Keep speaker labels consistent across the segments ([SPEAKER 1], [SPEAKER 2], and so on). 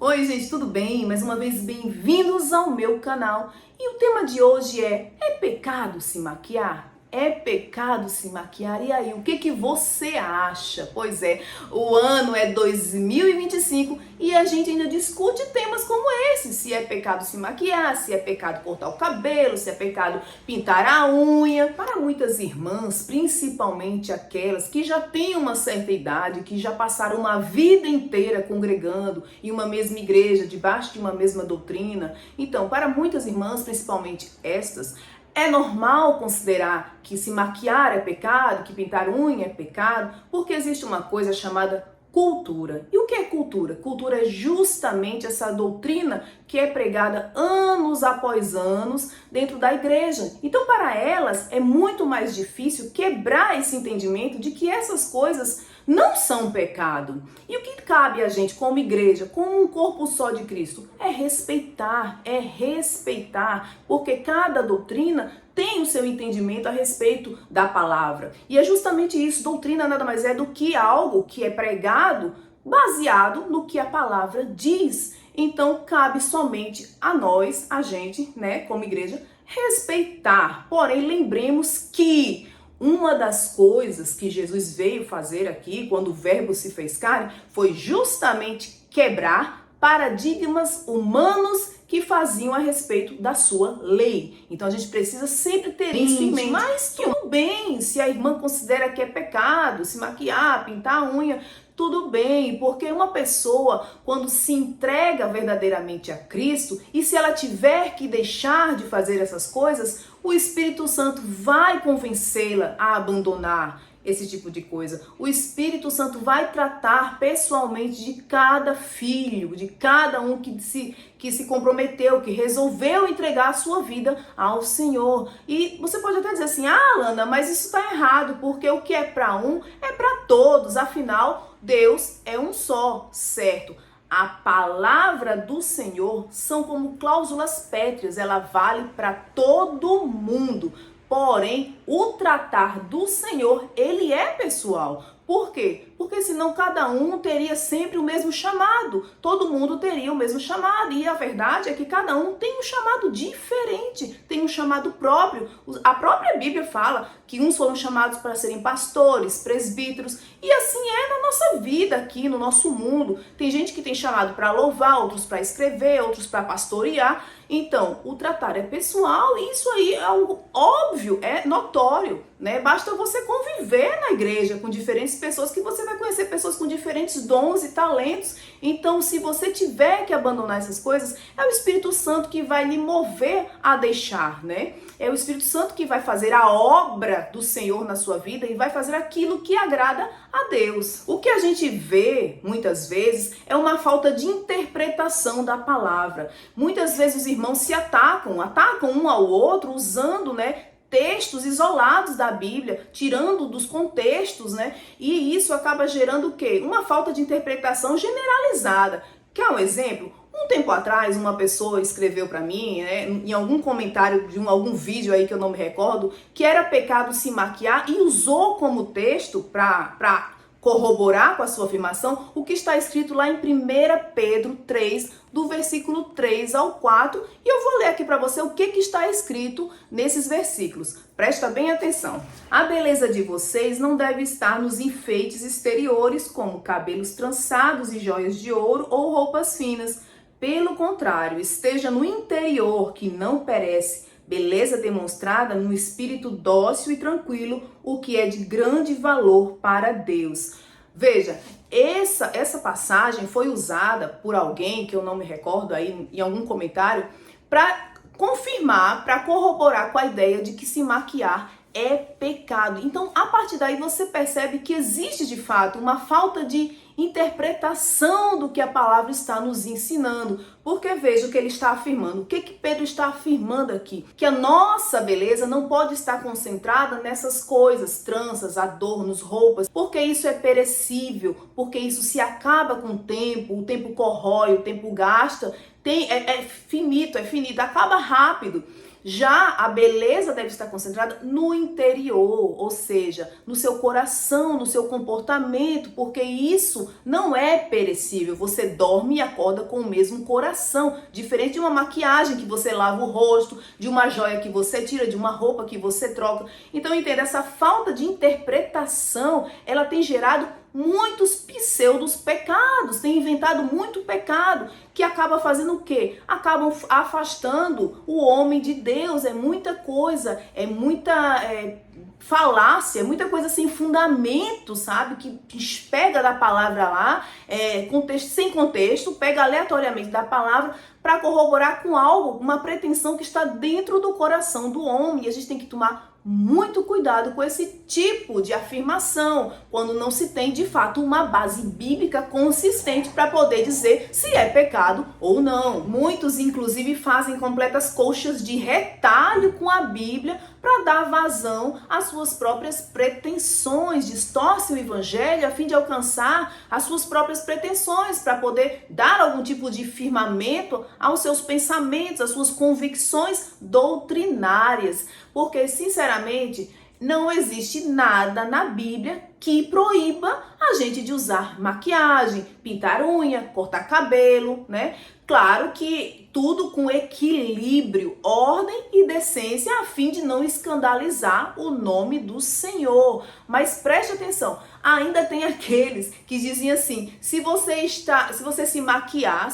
[SPEAKER 1] Oi, gente, tudo bem? Mais uma vez, bem-vindos ao meu canal. E o tema de hoje é pecado se maquiar? É pecado se maquiar? E aí, o que você acha? Pois é, o ano é 2025 e a gente ainda discute temas como esse. Se é pecado se maquiar, se é pecado cortar o cabelo, se é pecado pintar a unha. Para muitas irmãs, principalmente aquelas que já têm uma certa idade, que já passaram uma vida inteira congregando em uma mesma igreja, debaixo de uma mesma doutrina. Então, para muitas irmãs, principalmente estas, é normal considerar que se maquiar é pecado, que pintar unha é pecado, porque existe uma coisa chamada cultura. E o que é cultura? Cultura é justamente essa doutrina que é pregada anos após anos dentro da igreja. Então, para elas, é muito mais difícil quebrar esse entendimento de que essas coisas não são pecado. E o que cabe a gente como igreja, como um corpo só de Cristo? É respeitar, porque cada doutrina tem o seu entendimento a respeito da palavra. E é justamente isso, doutrina nada mais é do que algo que é pregado baseado no que a palavra diz. Então, cabe somente a nós, a gente, como igreja, respeitar. Porém, lembremos que uma das coisas que Jesus veio fazer aqui, quando o Verbo se fez carne, foi justamente quebrar paradigmas humanos que faziam a respeito da sua lei. Então a gente precisa sempre ter isso em mente. Mas tudo bem, se a irmã considera que é pecado, se maquiar, pintar a unha, tudo bem, porque uma pessoa, quando se entrega verdadeiramente a Cristo, e se ela tiver que deixar de fazer essas coisas, o Espírito Santo vai convencê-la a abandonar esse tipo de coisa. O Espírito Santo vai tratar pessoalmente de cada filho, de cada um que se comprometeu, que resolveu entregar a sua vida ao Senhor. E você pode até dizer assim, Lana, mas isso está errado, porque o que é para um é para todos, afinal, Deus é um só, certo? A palavra do Senhor são como cláusulas pétreas, ela vale para todo mundo. Porém, o tratar do Senhor, ele é pessoal. Por quê? Porque senão cada um teria sempre o mesmo chamado. Todo mundo teria o mesmo chamado. E a verdade é que cada um tem um chamado diferente, tem um chamado próprio. A própria Bíblia fala que uns foram chamados para serem pastores, presbíteros. E assim é na nossa vida aqui, no nosso mundo. Tem gente que tem chamado para louvar, outros para escrever, outros para pastorear. Então, o tratar é pessoal e isso aí é algo óbvio, é notório, né? Basta você conviver na igreja com diferentes pessoas que você vai conhecer pessoas com diferentes dons e talentos. Então, se você tiver que abandonar essas coisas, é o Espírito Santo que vai lhe mover a deixar, né? É o Espírito Santo que vai fazer a obra do Senhor na sua vida e vai fazer aquilo que agrada a Deus. O que a gente vê, muitas vezes, é uma falta de interpretação da palavra. Muitas vezes os irmãos se atacam um ao outro usando, textos isolados da Bíblia, tirando dos contextos, E isso acaba gerando o quê? Uma falta de interpretação generalizada. Quer um exemplo? Um tempo atrás, uma pessoa escreveu para mim, em algum comentário de algum vídeo aí que eu não me recordo, que era pecado se maquiar e usou como texto para corroborar com a sua afirmação o que está escrito lá em 1 Pedro 3, do versículo 3 ao 4, e eu vou ler aqui para você o que está escrito nesses versículos. Presta bem atenção. A beleza de vocês não deve estar nos enfeites exteriores, como cabelos trançados e joias de ouro ou roupas finas. Pelo contrário, esteja no interior, que não perece, beleza demonstrada no espírito dócil e tranquilo, o que é de grande valor para Deus. Veja, essa passagem foi usada por alguém, que eu não me recordo aí, em algum comentário, para confirmar, para corroborar com a ideia de que se maquiar é pecado. Então, a partir daí você percebe que existe de fato uma falta de interpretação do que a palavra está nos ensinando. Porque veja o que ele está afirmando. O que Pedro está afirmando aqui? Que a nossa beleza não pode estar concentrada nessas coisas, tranças, adornos, roupas, porque isso é perecível, porque isso se acaba com o tempo corrói, o tempo gasta, é finito, acaba rápido. Já a beleza deve estar concentrada no interior, ou seja, no seu coração, no seu comportamento, porque isso não é perecível. Você dorme e acorda com o mesmo coração, diferente de uma maquiagem que você lava o rosto, de uma joia que você tira, de uma roupa que você troca. Então, entenda, essa falta de interpretação, ela tem gerado muitos pseudos pecados, tem inventado muito pecado, que acaba fazendo o quê? Acabam afastando o homem de Deus. É muita coisa, é muita falácia, é muita coisa sem fundamento, sabe? Que pega da palavra lá, sem contexto, pega aleatoriamente da palavra para corroborar com algo, uma pretensão que está dentro do coração do homem. E a gente tem que tomar muito cuidado com esse tipo de afirmação, quando não se tem de fato uma base bíblica consistente para poder dizer se é pecado ou não. Muitos, inclusive, fazem completas colchas de retalho com a Bíblia para dar vazão às suas próprias pretensões, distorcem o evangelho a fim de alcançar as suas próprias pretensões, para poder dar algum tipo de firmamento aos seus pensamentos, às suas convicções doutrinárias. Porque, sinceramente, não existe nada na Bíblia que proíba a gente de usar maquiagem, pintar unha, cortar cabelo, né? Claro que tudo com equilíbrio, ordem e decência, a fim de não escandalizar o nome do Senhor. Mas preste atenção, ainda tem aqueles que dizem assim: se você se maquiar,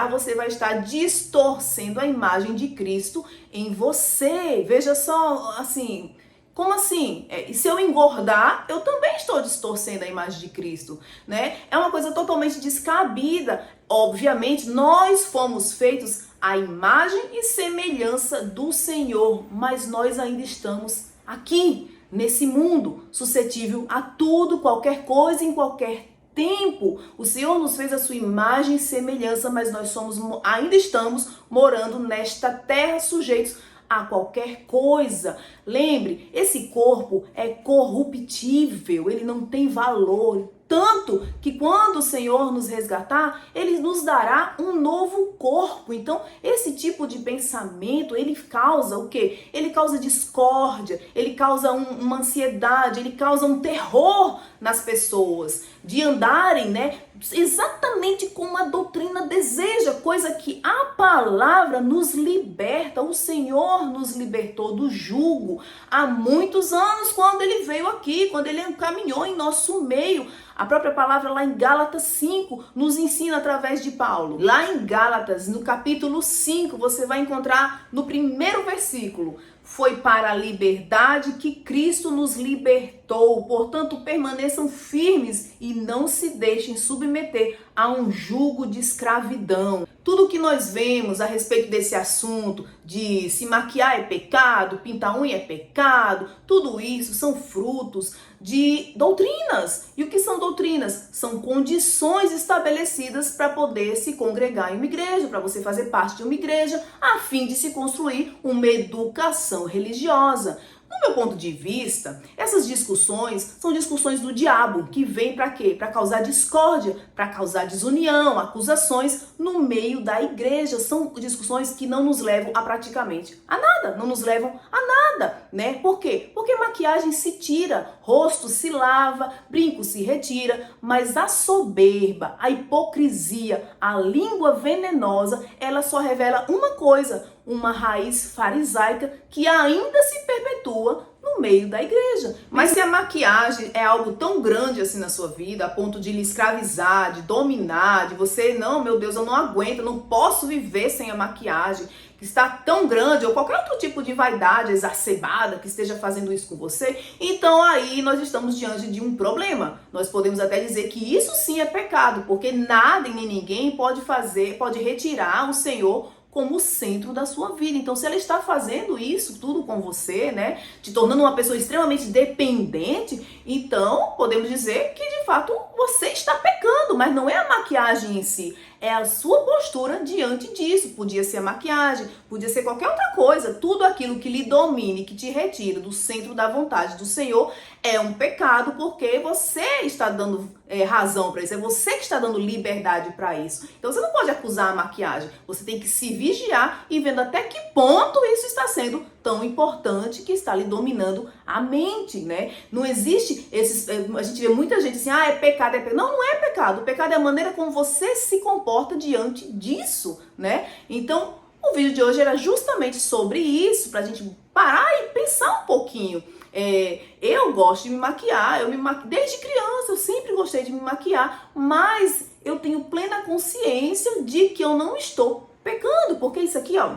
[SPEAKER 1] você vai estar distorcendo a imagem de Cristo em você. Veja só, assim, como assim? E se eu engordar, eu também estou distorcendo a imagem de Cristo, né? É uma coisa totalmente descabida. Obviamente, nós fomos feitos à imagem e semelhança do Senhor, mas nós ainda estamos aqui, nesse mundo, suscetível a tudo, qualquer coisa, em qualquer tempo. O Senhor nos fez a sua imagem e semelhança, mas nós ainda estamos morando nesta terra, sujeitos a qualquer coisa. Lembre, esse corpo é corruptível, ele não tem valor. Tanto que quando o Senhor nos resgatar, Ele nos dará um novo corpo. Então, esse tipo de pensamento, ele causa o quê? Ele causa discórdia, ele causa uma ansiedade, ele causa um terror nas pessoas de andarem, né, exatamente como a doutrina deseja, coisa que a palavra nos liberta. O Senhor nos libertou do jugo há muitos anos, quando Ele veio aqui, quando Ele caminhou em nosso meio. A própria palavra lá em Gálatas 5 nos ensina através de Paulo. Lá em Gálatas, no capítulo 5, você vai encontrar no primeiro versículo: foi para a liberdade que Cristo nos libertou, portanto permaneçam firmes e não se deixem submeter a um jugo de escravidão. Tudo que nós vemos a respeito desse assunto, de se maquiar é pecado, pintar unha é pecado, tudo isso são frutos de doutrinas. E o que são doutrinas? São condições estabelecidas para poder se congregar em uma igreja, para você fazer parte de uma igreja, a fim de se construir uma educação religiosa. No meu ponto de vista, essas discussões são discussões do diabo, que vem para quê? Para causar discórdia, para causar desunião, acusações no meio da igreja. São discussões que não nos levam a praticamente a nada, não nos levam a nada, né? Por quê? Porque maquiagem se tira, rosto se lava, brinco se retira, mas a soberba, a hipocrisia, a língua venenosa, ela só revela uma coisa: uma raiz farisaica que ainda se perpetua no meio da igreja. Mas se a maquiagem é algo tão grande assim na sua vida, a ponto de lhe escravizar, de dominar, de você, não, meu Deus, eu não aguento, eu não posso viver sem a maquiagem, que está tão grande, ou qualquer outro tipo de vaidade exacerbada que esteja fazendo isso com você, então aí nós estamos diante de um problema. Nós podemos até dizer que isso sim é pecado, porque nada e nem ninguém pode retirar o Senhor como o centro da sua vida. Então, se ela está fazendo isso tudo com você, né, te tornando uma pessoa extremamente dependente, então podemos dizer que de fato você está pecando, mas não é a maquiagem em si, é a sua postura diante disso. Podia ser a maquiagem, podia ser qualquer outra coisa, tudo aquilo que lhe domine, que te retira do centro da vontade do Senhor, É um pecado porque você está dando razão para isso, é você que está dando liberdade para isso. Então você não pode acusar a maquiagem, você tem que se vigiar e vendo até que ponto isso está sendo tão importante que está lhe dominando a mente, né? Não existe esses, a gente vê muita gente assim, é pecado, é pecado. Não, não é pecado. O pecado é a maneira como você se comporta diante disso, né? Então, o vídeo de hoje era justamente sobre isso, pra gente parar e pensar um pouquinho. Eu gosto de me maquiar, desde criança eu sempre gostei de me maquiar, mas eu tenho plena consciência de que eu não estou pecando, porque isso aqui, ó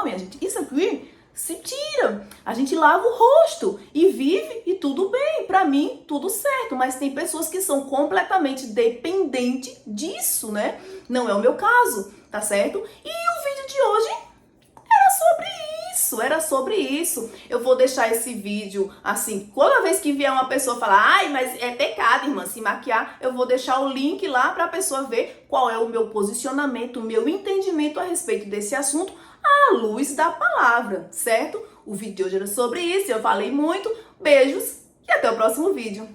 [SPEAKER 1] minha gente, isso aqui se tira, a gente lava o rosto e vive e tudo bem, pra mim tudo certo, mas tem pessoas que são completamente dependentes disso, né? Não é o meu caso, tá certo? E o vídeo de hoje era sobre isso. Eu vou deixar esse vídeo assim, toda vez que vier uma pessoa falar, mas é pecado, irmã, se maquiar, eu vou deixar o link lá para a pessoa ver qual é o meu posicionamento, o meu entendimento a respeito desse assunto, à luz da palavra, certo? O vídeo de hoje era sobre isso, eu falei muito. Beijos e até o próximo vídeo.